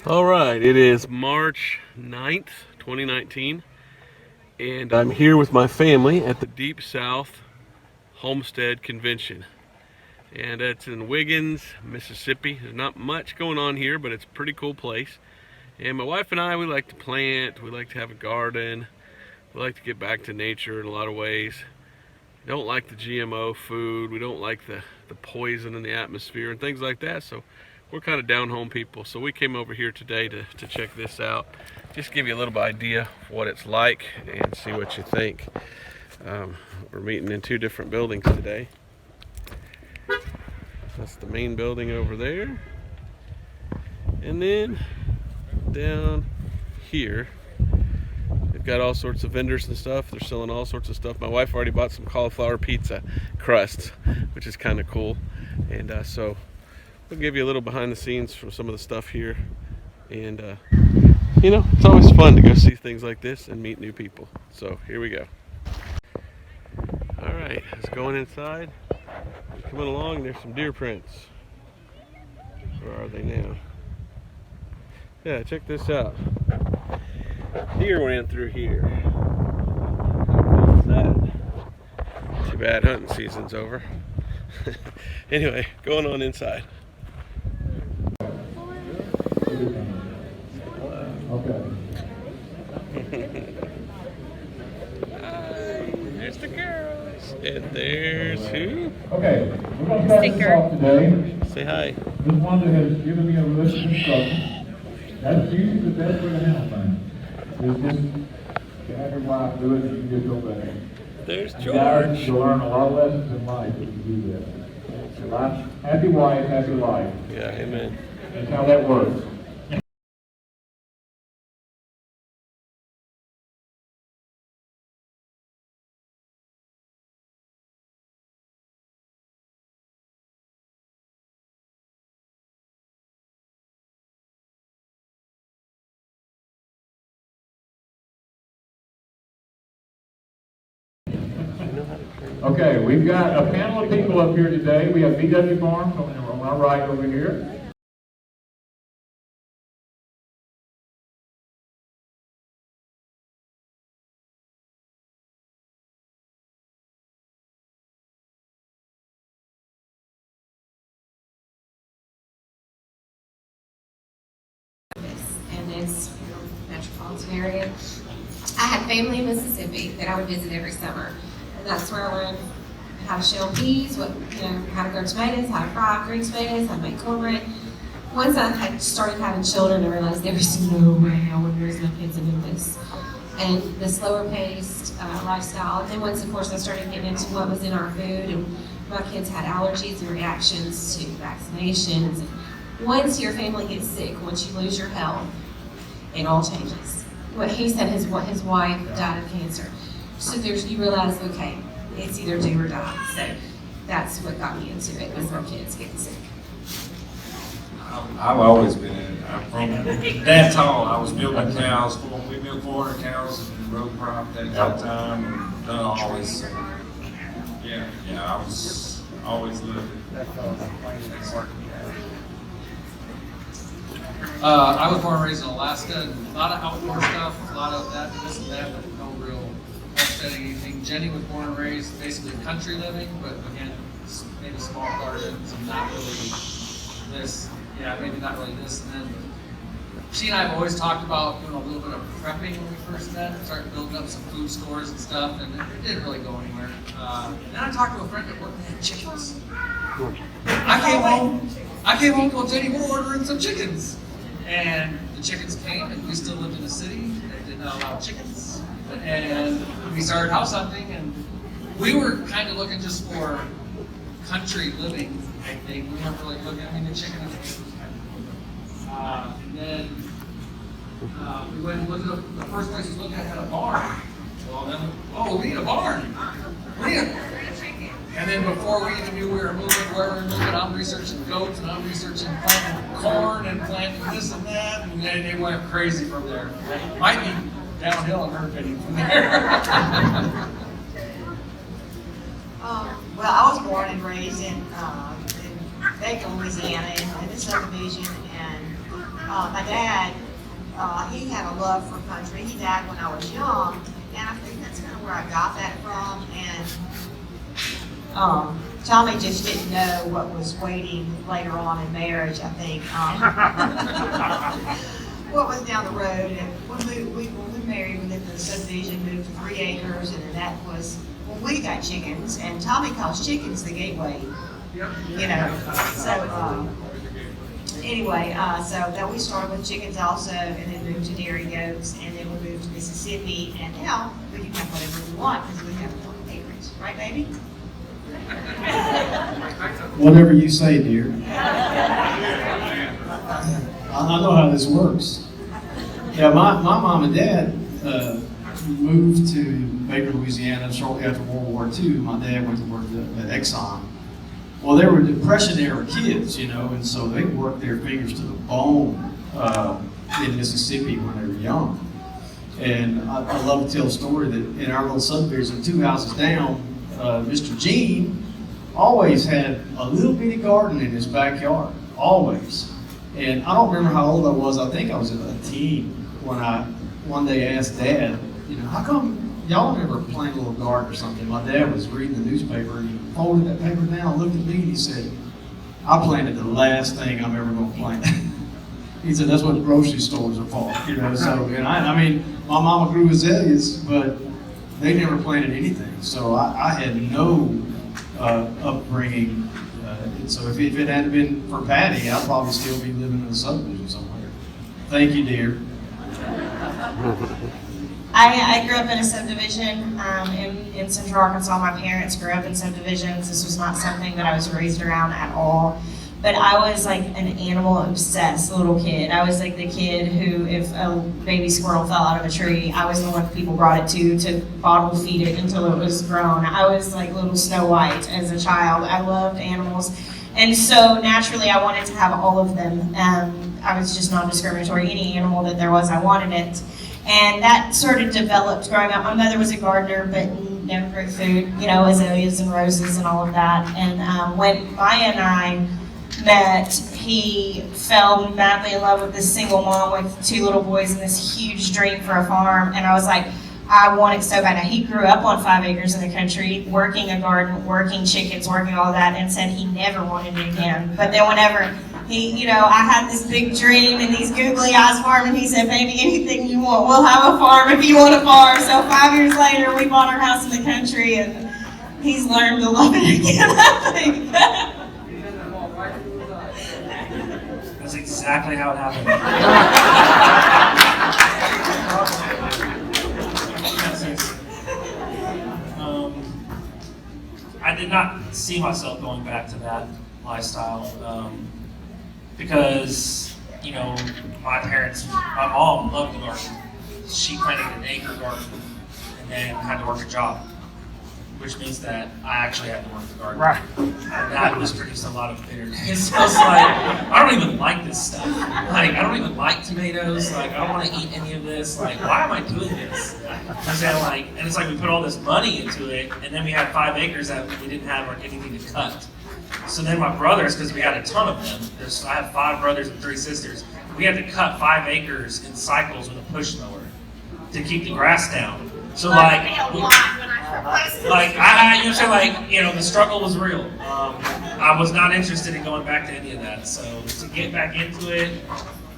All right, it is March 9th, 2019, and I'm here with my family at the Deep South Homestead Convention. And it's in Wiggins, Mississippi. There's not much going on here, but it's a pretty cool place. And my wife and I, we like to plant, we like to have a garden, we like to get back to nature in a lot of ways. We don't like the GMO food, we don't like the poison in the atmosphere and things like that, so we're kind of down home people. So we came over here today to check this out, just give you a little idea of what it's like and see what you think. We're meeting in two different buildings today. That's the main building over there. And then down here, they've got all sorts of vendors and stuff. They're selling all sorts of stuff. My wife already bought some cauliflower pizza crusts, which is kind of cool. And so we'll give you a little behind the scenes from some of the stuff here. And, it's always fun to go see things like this and meet new people. So here we go. All right, let's go inside. Coming along, there's some deer prints. Where are they now? Yeah, check this out. Deer ran through here. How cool is that? Too bad hunting season's over. Anyway, going on inside. Okay. Hi, there's the girls. And there's who? Okay, we're going to start this off today. Say hi. This one that has given me a list of instructions. That's usually the best way to handle things. Is just have your wife do it and you can just obey. There's And George. guys, you'll learn a lot of lessons in life if you do that. So happy wife, happy life. Yeah, amen. That's how that works. Okay, we've got a panel of people up here today. We have VW Farms on our right over here. And this metropolitan area. I had family in Mississippi that I would visit every summer, and that's where I learned how to shell peas, how to grow tomatoes, how to fry green tomatoes, how to make cornbread. Once I had started having children, I realized there was no way I would raise my kids into this, and the slower paced lifestyle. And then once, of course, I started getting into what was in our food, and my kids had allergies and reactions to vaccinations. And once your family gets sick, once you lose your health, it all changes. What he said, his wife died of cancer. So you realize, okay, it's either do or die. So that's what got me into it, was my kids getting sick. I've always been in it. I'm from that tall. I was milking cows. We milked 400 cows in road crop that time, and done always. Yeah, I was always living. I was born and raised in Alaska. A lot of outdoor stuff, a lot of that, this and that, but no real homesteading anything. Jenny was born and raised basically country living, but again, maybe small gardens and not really this. Yeah, maybe not really this. And then she and I have always talked about doing a little bit of prepping when we first met, started building up some food stores and stuff, and it didn't really go anywhere. Then I talked to a friend that worked at chickens. I came home told Jenny we're ordering some chickens. And the chickens came, and we still lived in the city that did not allow chickens. And we started house hunting, and we were kind of looking just for country living, I think. We weren't really looking, the chicken was kind of cool. And then we went and looked at the first place we looked at had a barn. Well, then, we need a barn. And then before we even knew we were moving, where we were moving, I'm researching goats and I'm researching planting corn and planting this and that, and then they went crazy from there. Might be downhill in her opinion from there. Well, I was born and raised in Macon, Louisiana, in the subdivision, and my dad, he had a love for country. He died when I was young, and I think that's kind of where I got that from. And Tommy just didn't know what was waiting later on in marriage, I think. What was down the road. And when we married, we lived in a subdivision, moved to 3 acres, and then that was when we got chickens. And Tommy calls chickens the gateway. You know, so anyway, so then we started with chickens also, and then moved to dairy goats, and then we moved to Mississippi, and now we can have whatever we want because we have acreage, right, baby? Whatever you say, dear. I know how this works. Yeah, my mom and dad moved to Baker, Louisiana shortly after World War II. My dad went to work at Exxon. Well, they were Depression-era kids, you know, and so they worked their fingers to the bone in Mississippi when they were young. And I love to tell a story that in our little subdivision, 2 houses down, Mr. Gene always had a little bitty garden in his backyard, always. And I don't remember how old I was. I think I was a teen when I one day asked Dad, you know, how come y'all never plant a little garden or something? My dad was reading the newspaper and he folded that paper down, looked at me, and he said, I planted the last thing I'm ever going to plant. He said, that's what the grocery stores are for, you know. So, and I mean, my mama grew azaleas, but they never planted anything. So I had no upbringing. And so if it hadn't been for Patty, I'd probably still be living in a subdivision somewhere. Thank you, dear. I grew up in a subdivision in Central Arkansas. My parents grew up in subdivisions. This was not something that I was raised around at all. But I was like an animal-obsessed little kid. I was like the kid who, if a baby squirrel fell out of a tree, I was the one people brought it to bottle feed it until it was grown. I was like little Snow White as a child. I loved animals. And so naturally I wanted to have all of them. I was just non-discriminatory. Any animal that there was, I wanted it. And that sort of developed growing up. My mother was a gardener, but never grew food, you know, azaleas and roses and all of that. And when Maya and I met, he fell madly in love with this single mom with 2 little boys and this huge dream for a farm. And I was like, I want it so bad. Now, he grew up on 5 acres in the country, working a garden, working chickens, working all that, and said he never wanted it again. But then whenever he, you know, I had this big dream and these googly eyes farm, and he said, baby, anything you want, we'll have a farm if you want a farm. So 5 years later, we bought our house in the country, and he's learned to love it again, I think. That's exactly how it happened. I did not see myself going back to that lifestyle because, you know, my mom loved the garden. She planted an acre garden and then had to work a job, which means that I actually had to work the garden. Right. And that was produced a lot of bitterness. So it's like, I don't even like this stuff. Like, I don't even like tomatoes. Like, I don't want to eat any of this. Like, why am I doing this? And it's like we put all this money into it, and then we had 5 acres that we didn't have anything to cut. So then my brothers, because we had a ton of them, I have 5 brothers and 3 sisters, we had to cut 5 acres in cycles with a push mower to keep the grass down. So like, you know, the struggle was real. I was not interested in going back to any of that. So to get back into it,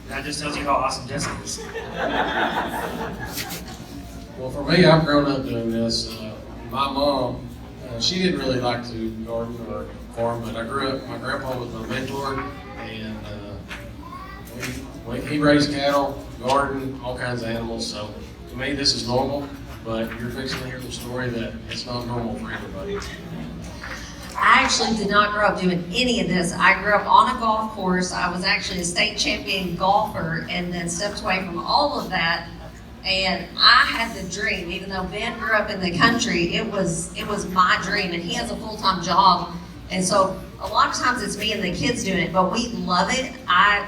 that just tells you how awesome Jesse is. Well, for me, I've grown up doing this. My mom, she didn't really like to garden or farm, but I grew up, my grandpa was my mentor, and he raised cattle, garden, all kinds of animals. So to me, this is normal. But you're fixing to hear the story that it's not normal for everybody. I actually did not grow up doing any of this. I grew up on a golf course. I was actually a state champion golfer and then stepped away from all of that. And I had the dream, even though Ben grew up in the country, it was my dream, and he has a full-time job. And so a lot of times it's me and the kids doing it, but we love it. I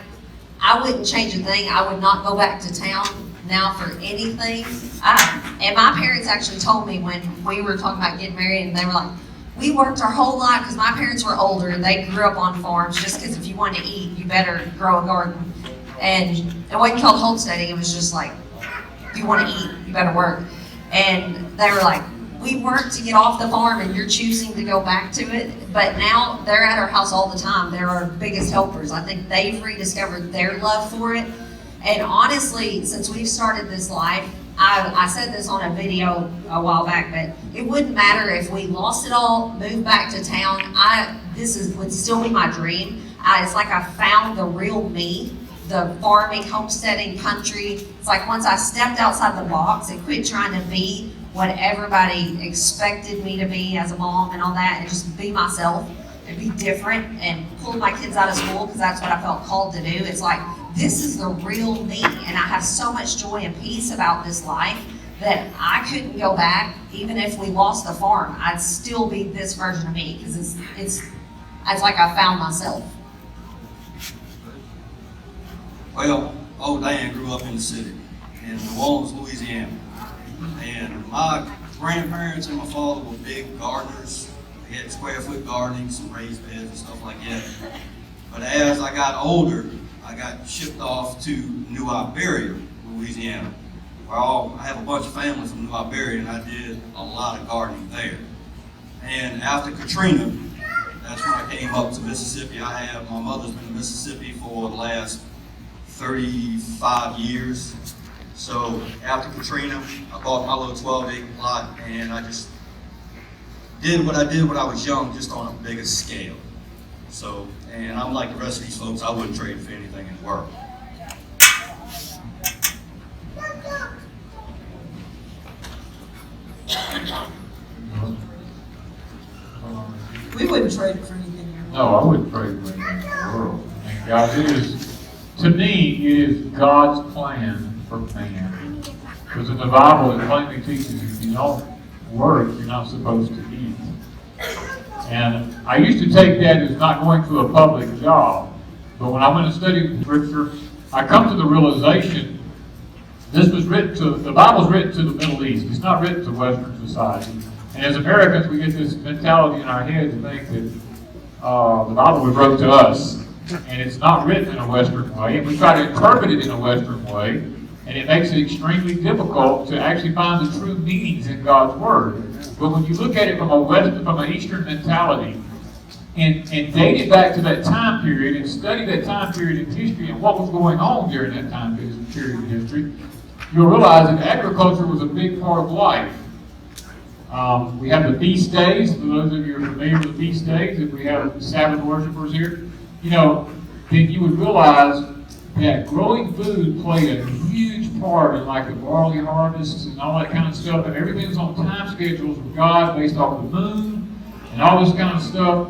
wouldn't change a thing. I would not go back to town now for anything. And my parents actually told me when we were talking about getting married, and they were like, we worked our whole life, because my parents were older and they grew up on farms, just because if you want to eat, you better grow a garden. And it wasn't called homesteading, it was just like, if you want to eat, you better work. And they were like, we work to get off the farm and you're choosing to go back to it. But now they're at our house all the time. They're our biggest helpers. I think they've rediscovered their love for it. And honestly, since we've started this life, I said this on a video a while back, but it wouldn't matter if we lost it all, moved back to town. Would still be my dream. It's like I found the real me, the farming, homesteading, country. It's like once I stepped outside the box and quit trying to be what everybody expected me to be as a mom and all that, and just be myself and be different and pull my kids out of school because that's what I felt called to do. It's like, this is the real me, and I have so much joy and peace about this life that I couldn't go back. Even if we lost the farm, I'd still be this version of me because it's like I found myself. Well, old Dan grew up in the city in New Orleans, Louisiana. And my grandparents and my father were big gardeners. They had square foot gardening, some raised beds and stuff like that. But as I got older, I got shipped off to New Iberia, Louisiana. Well, I have a bunch of family from New Iberia, and I did a lot of gardening there. And after Katrina, that's when I came up to Mississippi. My mother's been in Mississippi for the last 35 years. So after Katrina, I bought my little 12-acre plot, and I just did what I did when I was young, just on a bigger scale. So, and I'm like the rest of these folks, I wouldn't trade for anything in the world. We wouldn't trade it for anything. No, I wouldn't trade for anything in the world. And God, to me, it is God's plan for man. Because in the Bible, it plainly teaches if you don't work, you're not supposed to eat. And I used to take that as not going to a public job. But when I went and studied Scripture, I come to the realization the Bible's written to the Middle East. It's not written to Western society. And as Americans, we get this mentality in our head to think that the Bible was wrote to us. And it's not written in a Western way. And we try to interpret it in a Western way. And it makes it extremely difficult to actually find the true meanings in God's Word. But when you look at it from an Eastern mentality, and date it back to that time period, and study that time period in history and what was going on during that time period in history, you'll realize that agriculture was a big part of life. We have the feast days. For those of you who are familiar with the feast days, if we have Sabbath worshipers here, then you would realize that growing food played a huge part in like the barley harvests and all that kind of stuff, and everything was on time schedules with God based off the moon and all this kind of stuff.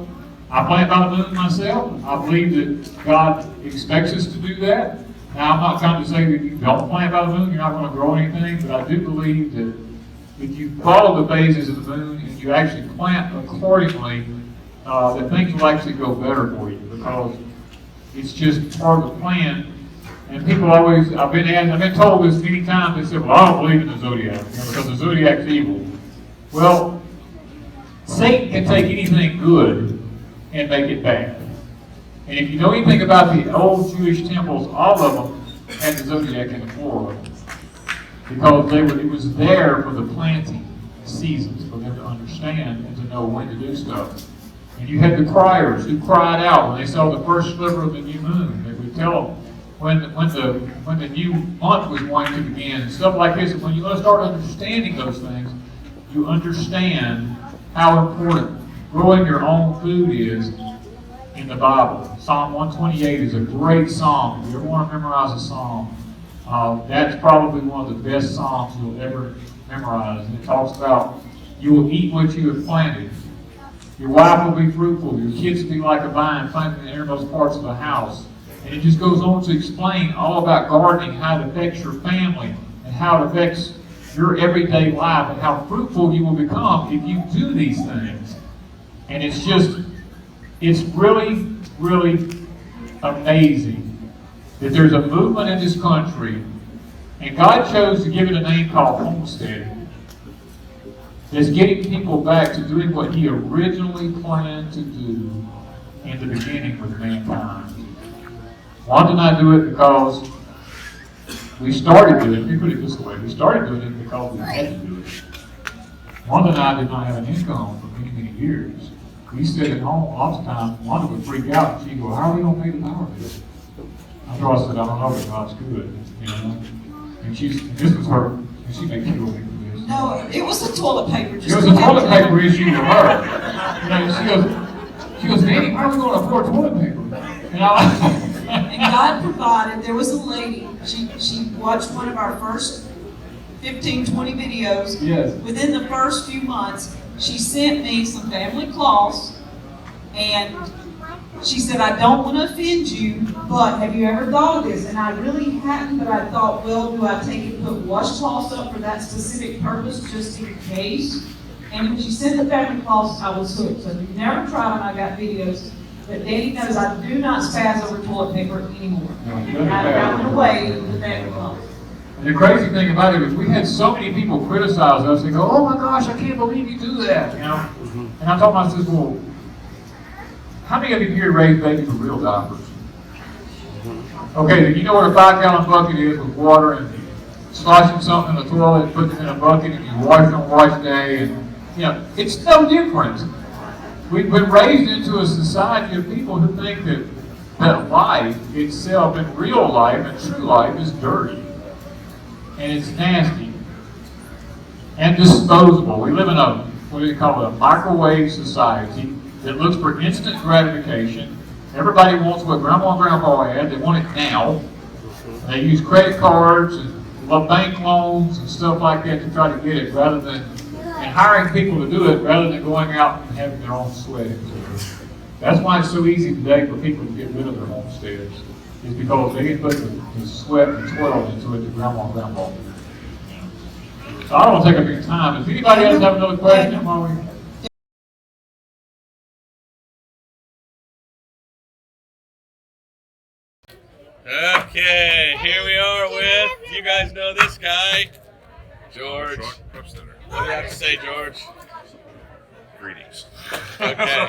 I plant by the moon myself. I believe that God expects us to do that. Now, I'm not trying to say that you don't plant by the moon, you're not going to grow anything, but I do believe that if you follow the phases of the moon and you actually plant accordingly, that things will actually go better for you because it's just part of the plan. And people always, I've been told this many times, they said, well, I don't believe in the zodiac, because the zodiac's evil. Well, Satan can take anything good and make it bad. And if you know anything about the old Jewish temples, all of them had the zodiac in the floor of them. Because it was there for the planting seasons, for them to understand and to know when to do stuff. And you had the criers who cried out when they saw the first sliver of the new moon. They would tell them when the new month was going to begin and stuff like this. And when you start understanding those things, you understand how important growing your own food is in the Bible. Psalm 128 is a great psalm. If you ever want to memorize a psalm, that's probably one of the best psalms you'll ever memorize. And it talks about you will eat what you have planted. Your wife will be fruitful. Your kids will be like a vine planted in the innermost parts of the house. And it just goes on to explain all about gardening, how it affects your family, and how it affects your everyday life, and how fruitful you will become if you do these things. And it's really, really amazing that there's a movement in this country, and God chose to give it a name called Homestead, that's getting people back to doing what He originally planned to do in the beginning with mankind. Why did I do it? Because we started doing it, let me put it this way, we started doing it because we had to do it. Wanda and I did not have an income for many, many years. We sit at home lots of times, Wanda would freak out, and she'd go, how are we gonna pay the power bill? After I said, I don't know, but God's good, you know? And this was her, and she made me go make this. No, it was the toilet paper. It was a toilet paper issue with her. You know, she goes, Danny, how are we gonna afford toilet paper? And And God provided, there was a lady, she watched one of our first 15, 20 videos. Yes. Within the first few months, she sent me some family cloths, and she said, I don't want to offend you, but have you ever thought of this? And I really hadn't, but I thought, well, do I take it and put washcloths up for that specific purpose, just in case? And when she sent the family cloths, I was hooked. So if you've never tried them, I got videos. But Danny knows I do not spaz over toilet paper anymore. I've gotten away with the family cloths. And the crazy thing about it is we had so many people criticize us and go, oh my gosh, I can't believe you do that, you know? And I told myself, well, how many of you here raise babies with real diapers? Okay, you know what a 5-gallon bucket is with water and sloshing something in the toilet, putting it in a bucket, and you wash it on wash day, and you know, it's no different. We've been raised into a society of people who think that life itself and real life and true life is dirty. And it's nasty and disposable. We live in a, what do you call it, a microwave society that looks for instant gratification. Everybody wants what grandma and grandpa had. They want it now. They use credit cards and bank loans and stuff like that to try to get it rather than, and hiring people to do it rather than going out and having their own sweat into it. That's why it's so easy today for people to get rid of their homesteads. Is because they didn't put the sweat and toil into it that grandma and grandpa did. So I don't want to take up your time. Does anybody else have another question while we... Okay, here we are with, you guys know this guy, George. What do you have to say, George? Greetings. Okay,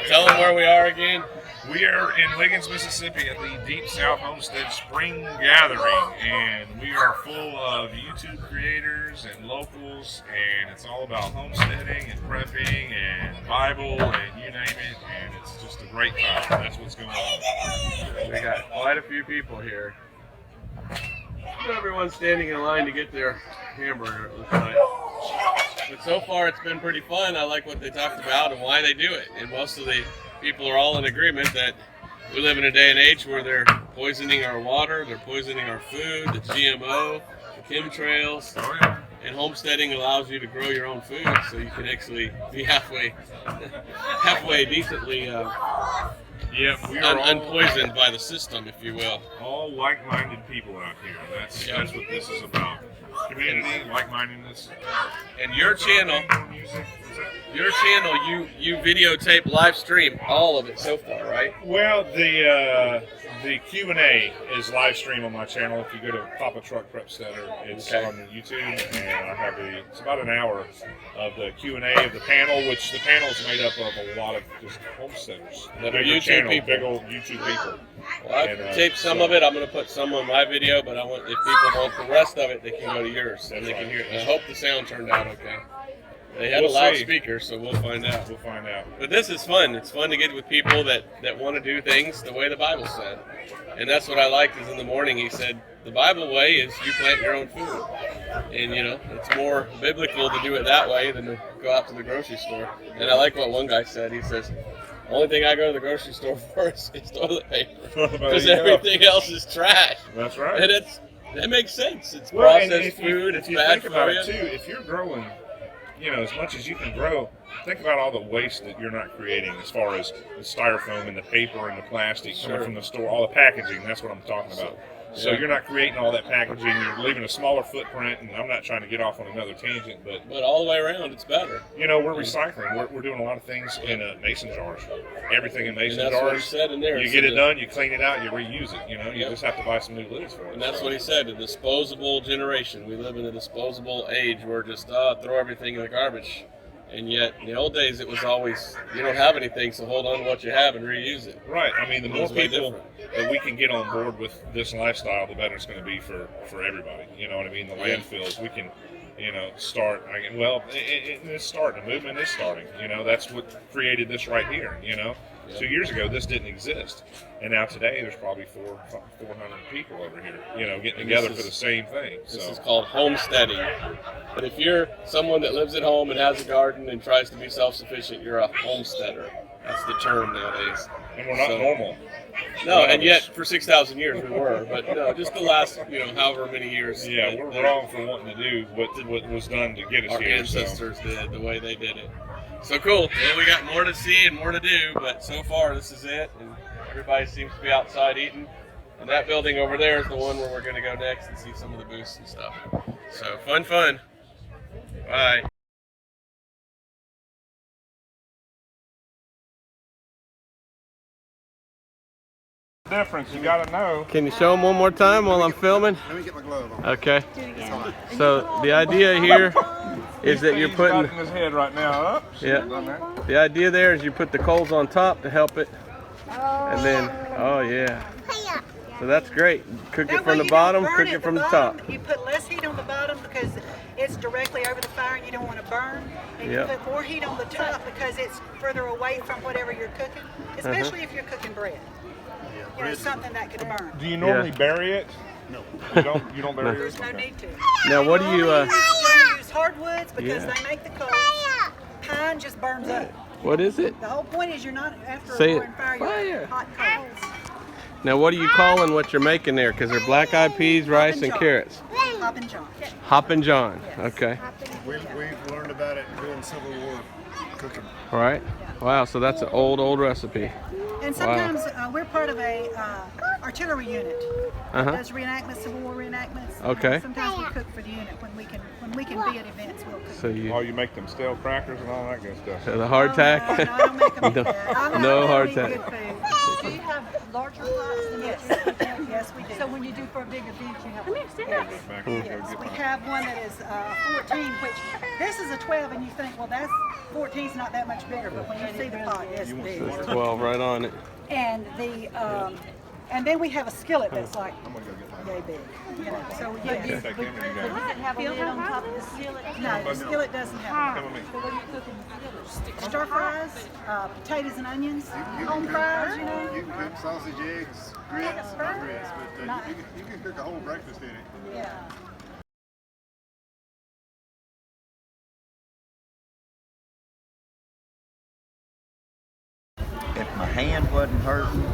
tell them where we are again. We are in Wiggins, Mississippi at the Deep South Homestead Spring Gathering, and we are full of YouTube creators and locals, and it's all about homesteading and prepping and Bible and you name it, and it's just a great time. That's what's going on. We got quite a few people here. Everyone's standing in line to get their hamburger, it looks like. But so far it's been pretty fun. I like what they talked about and why they do it. And most of the people are all in agreement that we live in a day and age where they're poisoning our water, they're poisoning our food, the GMO, the chemtrails. Oh, yeah. And homesteading allows you to grow your own food, so you can actually be halfway decently We are unpoisoned by the system, if you will. all like-minded people out here. That's what this is about. Community, like-mindedness. And your channel, you videotape live stream all of it so far, right? Well, the Q&A is live stream on my channel. If you go to Papa Truck Prep Center, it's on YouTube, and I have it's about an hour of the Q&A of the panel, which the panel is made up of a lot of just homesteaders That are YouTube people. Big old YouTube people. Well, I've taped some of it. I'm going to put some on my video, but I want, if people want the rest of it, they can go to yours and they can hear it. I hope the sound turned out okay. They had a loudspeaker, so we'll find out. We'll find out. But this is fun. It's fun to get with people that want to do things the way the Bible said. And that's what I liked is in the morning he said, the Bible way is you plant your own food. And, you know, it's more biblical to do it that way than to go out to the grocery store. And I like what one guy said. He says, the only thing I go to the grocery store for is toilet paper. Because everything else is trash. That's right. And that makes sense. It's processed food. It's if you bad think about for you. it, too, if you're growing, you know, as much as you can grow, think about all the waste that you're not creating as far as the styrofoam and the paper and the plastic coming from the store, all the packaging, that's what I'm talking about. So you're not creating all that packaging, you're leaving a smaller footprint, and I'm not trying to get off on another tangent, but all the way around, it's better. You know, we're recycling. We're doing a lot of things in mason jars. Everything in mason that's jars. what he said in there. You get it done, you clean it out, you reuse it. You know, you just have to buy some new lids for it. And that's what he said, a disposable generation. We live in a disposable age where just throw everything in the garbage. And yet, in the old days, it was always, you don't have anything, so hold on to what you have and reuse it. Right. I mean, the more It's way people different. that we can get on board with this lifestyle, the better it's going to be for everybody. You know what I mean? The landfills, we can, start. It's starting. The movement is starting. That's what created this right here. 2 years ago, this didn't exist, and now today there's probably 400 people over here, getting together for the same thing. This is called homesteading. But if you're someone that lives at home and has a garden and tries to be self-sufficient, you're a homesteader. That's the term nowadays. And we're not normal. No, and yet for 6,000 years we were, but no, just the last, however many years. Yeah, we're wrong for wanting to do what was done to get us our here. ancestors did, the way they did it. So cool. Well, we got more to see and more to do, but so far this is it, and everybody seems to be outside eating. And that building over there is the one where we're going to go next and see some of the booths and stuff. So fun. Bye. Difference, you gotta know. Can you show them one more time while I'm filming? Let me get my glove on. Okay. So the idea here is that you're He's putting. got in his head right now. Yeah. The idea there is you put the coals on top to help it, and then So that's great. Cook it from the bottom, cook it from the top. You put less heat on the bottom because it's directly over the fire and you don't want to burn. And you put more heat on the top because it's further away from whatever you're cooking, especially if you're cooking bread. Something that could burn. Do you normally bury it? No. You don't bury it? There's no need to. Now what do you use hardwoods because they make the coals. Pine just burns up. What is it? The whole point is you're not after Say a it. roaring fire, you're hot coals. Now what are you calling what you're making there? Because they're black-eyed peas, rice, and carrots. Hoppin' John. Hoppin' John. Okay. We've learned about it doing Civil War cooking. All right. Wow. So that's an old recipe. And sometimes we're part of a artillery unit that does reenactments, Civil War reenactments. Okay. Sometimes we cook for the unit when we can be at events. We'll cook. So you make them stale crackers and all that good stuff. The hardtack. No, I don't make them like that. No I hardtack. eat good food. Do you have larger pots than yes? Yes, we do. So when you do for a big event, you have. Yes, we have one that is 14, which this is a 12, and you think, well, that's 14 is not that much bigger, but when you see the pot, it's big. It's 12 right on it. And and then we have a skillet that's like yay big. So yes. Does it have a lid on top of the skillet? No, the skillet doesn't have a lid. So what are you cooking the skillet? Stir fries, potatoes and onions, home fries, You can cook sausage, eggs, grits, not grits, but you can cook a whole breakfast in it. Yeah. If my hand wasn't hurting,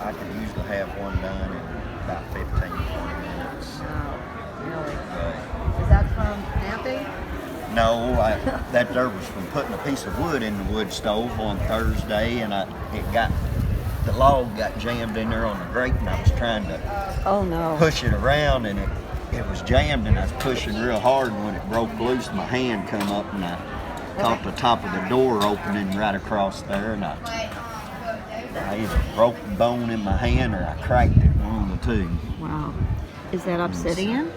I could usually have one done in about 15, 20 minutes. Is that from napping? No, that there was from putting a piece of wood in the wood stove on Thursday, and the log got jammed in there on the grate, and I was trying to push it around, and it was jammed, and I was pushing real hard, and when it broke loose, my hand come up, and I caught the top of the door opening right across there, and I either broke the bone in my hand or I cracked it, one of the two. Wow. Is that obsidian?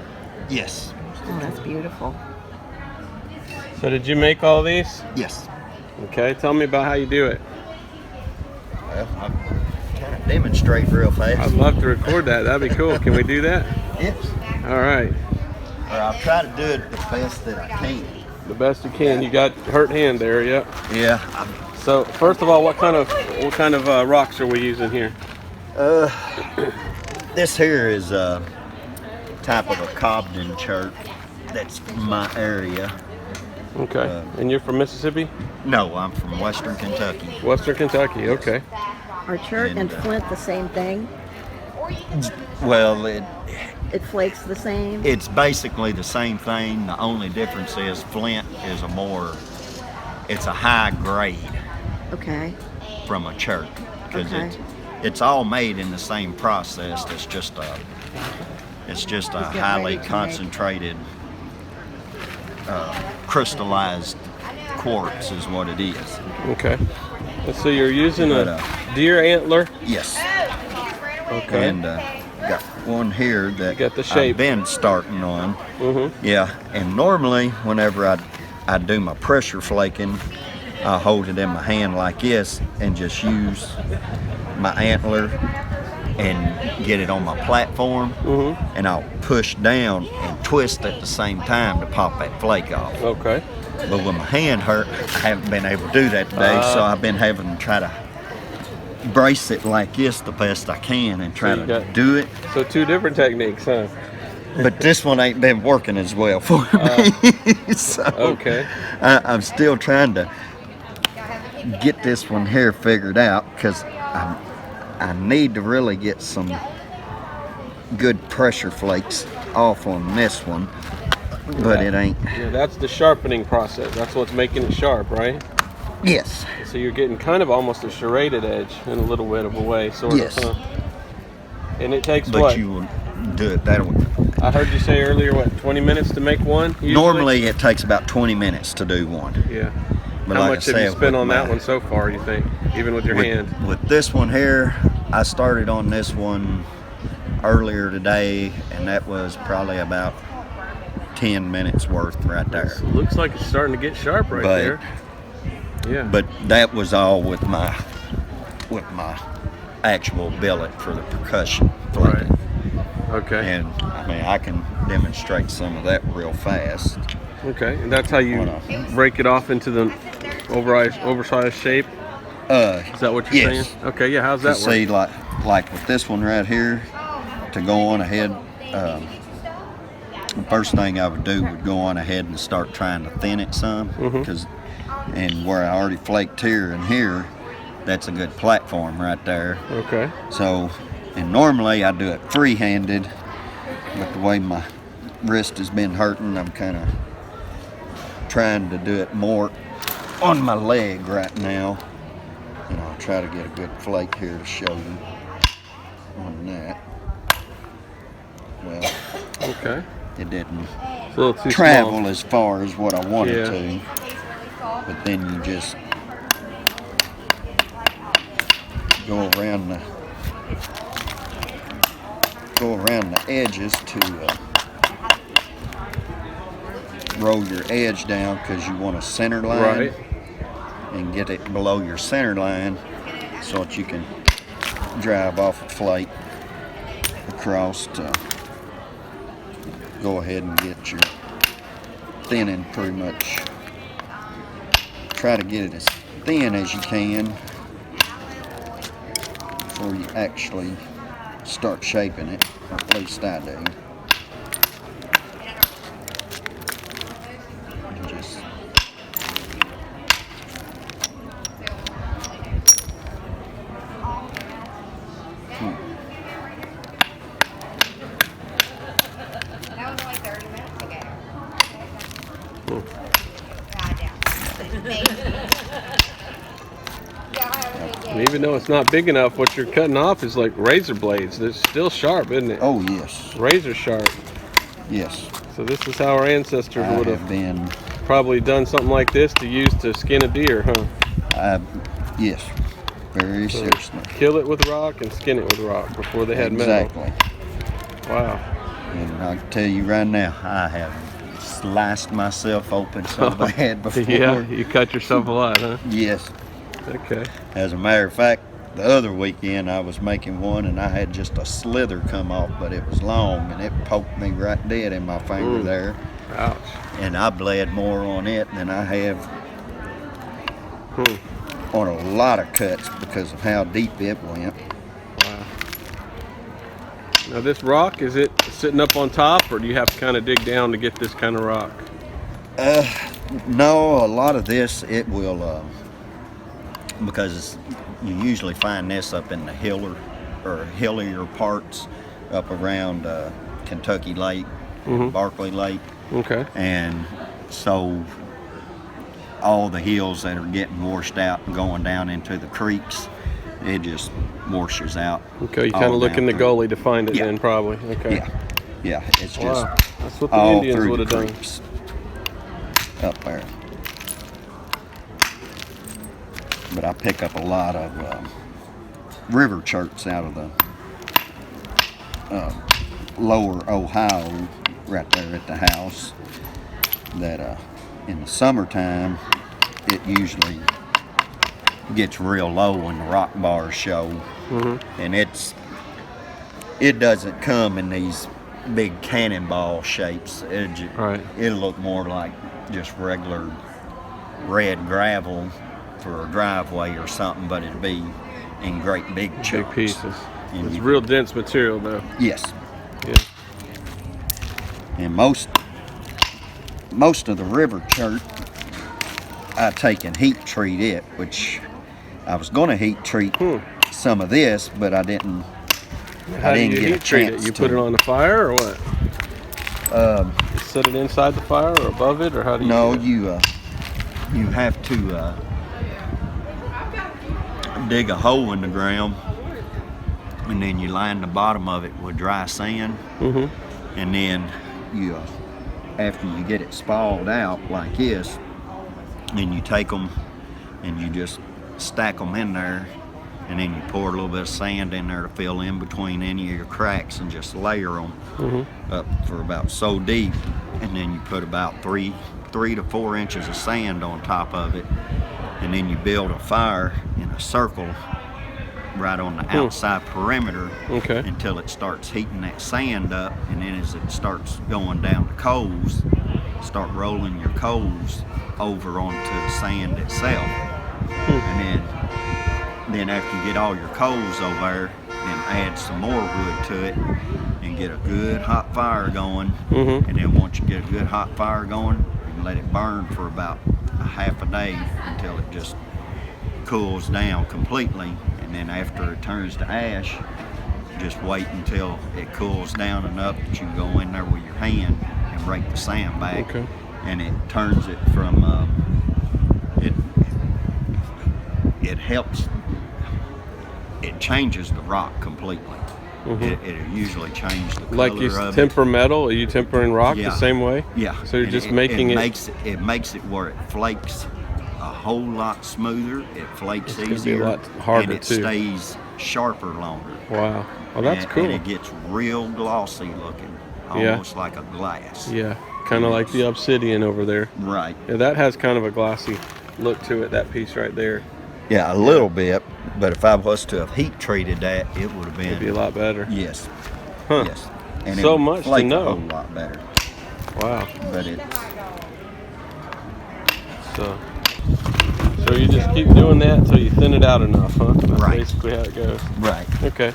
Yes. Oh, that's beautiful. So did you make all these? Yes. Okay, tell me about how you do it. Well, I'm trying to demonstrate real fast. I'd love to record that. That'd be cool. Can we do that? Yes. All right. Or I'll try to do it the best that I can. The best you can. You got hurt hand there, yep. Yeah. So first of all, what kind of rocks are we using here? This here is a type of a Cobden chert. That's my area. Okay. And you're from Mississippi? No, I'm from Western Kentucky. Western Kentucky, okay. Are chert and flint the same thing? Well, it flakes the same? It's basically the same thing. The only difference is flint is it's a high grade. Okay. From a chert. Because it's all made in the same process. It's just a highly concentrated crystallized quartz is what it is. Okay. So you're using a deer antler? Yes. Okay. And got one here that got the shape. I've been starting on. Mm-hmm. Yeah. And normally, whenever I do my pressure flaking, I hold it in my hand like this and just use my antler and get it on my platform, and I'll push down and twist at the same time to pop that flake off. Okay. But when my hand hurt, I haven't been able to do that today, so I've been having to try to brace it like this the best I can and try to do it. So 2 different techniques, huh? But this one ain't been working as well for me. So okay. I'm still trying to get this one here figured out, because I need to really get some good pressure flakes off on this one, but it ain't. Yeah, that's the sharpening process. That's what's making it sharp, right? Yes. So you're getting kind of almost a serrated edge in a little bit of a way, sort Yes. of. Huh? And it takes But what? you will do it that way. I heard you say earlier, what, 20 minutes to make one? Usually? Normally it takes about 20 minutes to do one. Yeah. But How like much I have you said, spent with on that my- one so far, you think? Even with your hand? With this one here, I started on this one earlier today, and that was probably about 10 minutes worth right there. It looks like it's starting to get sharp right there. Yeah. But that was all with my actual billet for the percussion flaking. Okay. And I mean, I can demonstrate some of that real fast. Okay, and that's how you break it off into the oversized shape? Is that what you're Yes. saying? Okay, yeah, how's that work? See, like with this one right here, to go on ahead, the first thing I would do would go on ahead and start trying to thin it some, because and where I already flaked here and here, that's a good platform right there. Okay. So, and normally I do it free-handed, but the way my wrist has been hurting, I'm kind of trying to do it more on my leg right now. And I'll try to get a good flake here to show you on that. Well, okay. It didn't It's a little too travel small. as far as what I wanted Yeah. to, but then you just go around the edges to roll your edge down, because you want a center line, Right. and get it below your center line so that you can drive off a flake across to go ahead and get your thinning pretty much. Try to get it as thin as you can before you actually start shaping it, or at least I do. Just That was only 30 minutes ago. And even though it's not big enough, what you're cutting off is like razor blades. It's still sharp, isn't it? Oh, yes. Razor sharp. Yes. So this is how our ancestors I would have have been, probably done something like this to use to skin a deer, huh? yes, very So seriously. kill it with rock and skin it with rock before they had metal. Exactly. Wow. And I can tell you right now, I have sliced myself open so bad before. Yeah, you cut yourself a lot, huh? Yes. Okay. As a matter of fact, the other weekend I was making one and I had just a slither come off, but it was long and it poked me right dead in my finger there. Ouch. And I bled more on it than I have on a lot of cuts because of how deep it went. Wow. Now this rock, is it sitting up on top, or do you have to kind of dig down to get this kind of rock? No, a lot of this it will, because you usually find this up in the hillier parts up around Kentucky Lake, Barkley Lake. Okay. And so all the hills that are getting washed out and going down into the creeks, it just washes out. Okay, you kind of look in the gully to find it Yeah. then, probably. Okay. Yeah, it's just Wow. That's what the all Indians through would the have done. creeks up there. But I pick up a lot of river chirps out of the lower Ohio right there at the house that in the summertime, it usually gets real low when the rock bars show. And it doesn't come in these big cannonball shapes. It'll look more like just regular red gravel for a driveway or something, but it'd be in great big chunks. Big pieces. It's real dense material though. Yes. Yeah. And most of the river chert, I take and heat treat it, which I was going to heat treat some of this, but I didn't. How do you heat treat it? You put it on the fire or what? You set it inside the fire or above it, or how do you? No, you have to dig a hole in the ground, and then you line the bottom of it with dry sand, and then you, after you get it spalled out like this, then you take them and you just stack them in there, and then you pour a little bit of sand in there to fill in between any of your cracks and just layer them up for about so deep, and then you put about 3 to 4 inches of sand on top of it, and then you build a fire in a circle right on the outside perimeter until it starts heating that sand up, and then as it starts going down the coals, start rolling your coals over onto the sand itself. And then after you get all your coals over there, then add some more wood to it and get a good hot fire going. And then once you get a good hot fire going, you can let it burn for about a half a day until it just cools down completely. And then after it turns to ash, just wait until it cools down enough that you can go in there with your hand and break the sand back. And it turns it from, it helps, it changes the rock completely. It'll usually change the color like you of temper metal. Are you tempering rock the same way? Yeah. So you're And just making it makes it where it flakes a whole lot smoother. It flakes It's easier. be a lot harder and it too. stays sharper longer. Wow. Oh, that's cool. And it gets real glossy looking, almost like a glass. Yeah. Kind of like the obsidian over there. Right. Yeah, that has kind of a glossy look to it. That piece right there. Yeah, a little bit. But if I was to have heat treated that, it would have been. It'd be a lot better. Yes. Huh. Yes. And So it would much to flake know. a whole lot better. Wow. But it. So you just keep doing that until you thin it out enough, huh? That's basically how it goes. Right. Okay.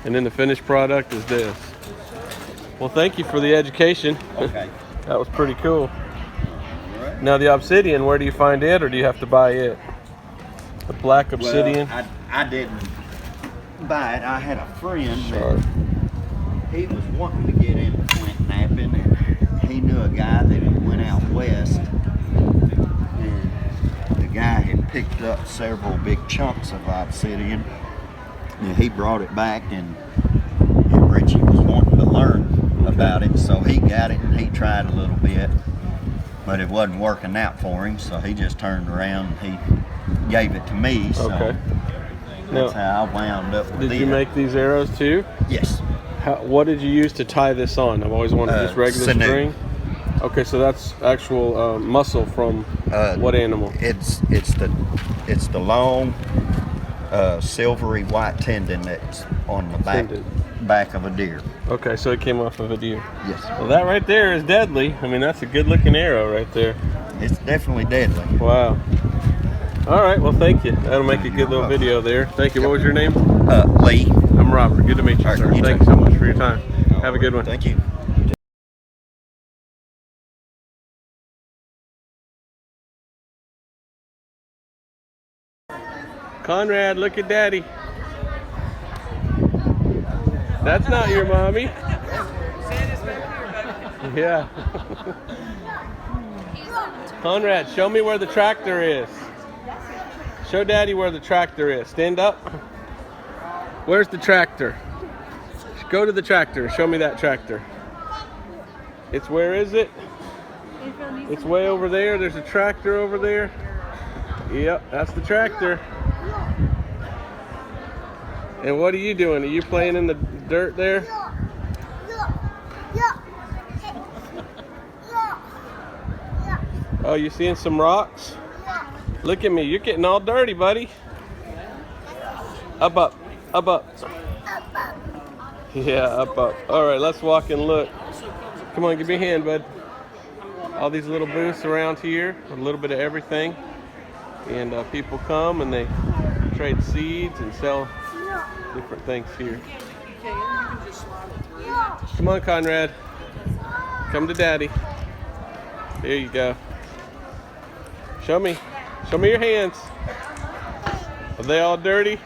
And then the finished product is this. Well, thank you for the education. Okay. That was pretty cool. Now the obsidian, where do you find it, or do you have to buy it? The black obsidian? Well, I didn't buy it. I had a friend that he was wanting to get into flint knapping, and he knew a guy that had went out west, and the guy had picked up several big chunks of obsidian, and he brought it back, and Richie was wanting to learn about it, so he got it and he tried a little bit, but it wasn't working out for him, so he just turned around and he gave it to me. So that's how I wound up with it. Did you make these arrows too? Yes. What did you use to tie this on? I've always wanted just regular sinew. string. Okay, so that's actual muscle from what animal? It's the long silvery white tendon that's on the back of a deer. Okay, so it came off of a deer. Yes. Well, that right there is deadly. I mean, that's a good looking arrow right there. It's definitely deadly. Wow. All right, well, thank you. That'll make a good little video there. Thank you. What was your name? Lee. I'm Robert. Good to meet you, sir. Thank you so much for your time. Have a good one. Thank you. Conrad, look at Daddy. That's not your mommy. Yeah. Conrad, show me where the tractor is. Show Daddy where the tractor is. Stand up. Where's the tractor? Go to the tractor. Show me that tractor. It's where is it? It's way over there. There's a tractor over there. Yep, that's the tractor. And what are you doing? Are you playing in the dirt there? Oh, you seeing some rocks? Look at me. You're getting all dirty, buddy. Up, up. Up, up. Yeah, up, up. All right, let's walk and look. Come on, give me a hand, bud. All these little booths around here, a little bit of everything. And people come and they trade seeds and sell different things here. Come on, Conrad. Come to Daddy. There you go. Show me. Show me your hands. Are they all dirty?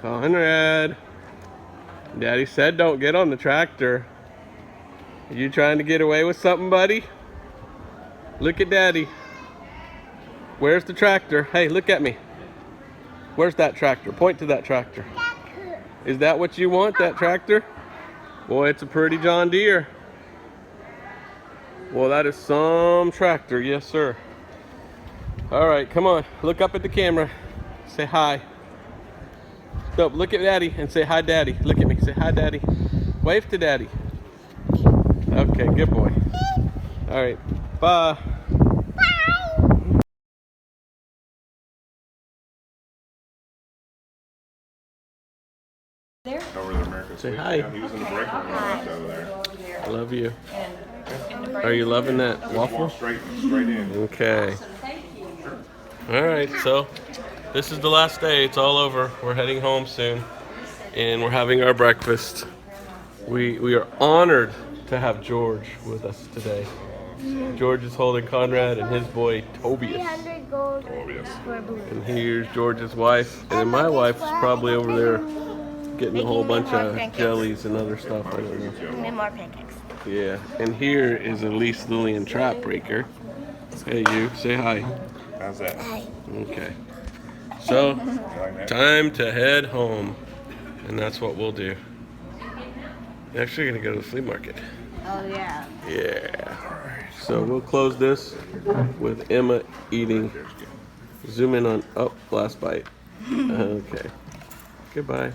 Conrad, Daddy said don't get on the tractor. Are you trying to get away with something, buddy? Look at Daddy. Where's the tractor? Hey, look at me. Where's that tractor? Point to that tractor. Is that what you want, that tractor? Boy, it's a pretty John Deere. Well, that is some tractor, yes sir. All right, come on, look up at the camera. Say hi. No, look at Daddy and say hi, Daddy. Look at me, say hi, Daddy. Wave to Daddy. Okay, good boy. All right, bye. Over there, America. Say hi. Yeah, he was in the break room left over there. I love you. Are you loving that Just waffle? walk straight in. Okay. All right, so this is the last day. It's all over. We're heading home soon, and we're having our breakfast. We are honored to have George with us today. George is holding Conrad and his boy Tobias. And here's George's wife, and then my wife's probably over there getting a whole bunch of jellies and other stuff. I don't know. And more pancakes. Yeah, and here is Elise Lillian Trap Breaker. Hey, you, say hi. How's that? Okay. So, time to head home, and that's what we'll do. Actually, gonna go to the flea market. Oh yeah. Yeah. So we'll close this with Emma eating. Zoom in on, oh, last bite. Okay. Goodbye.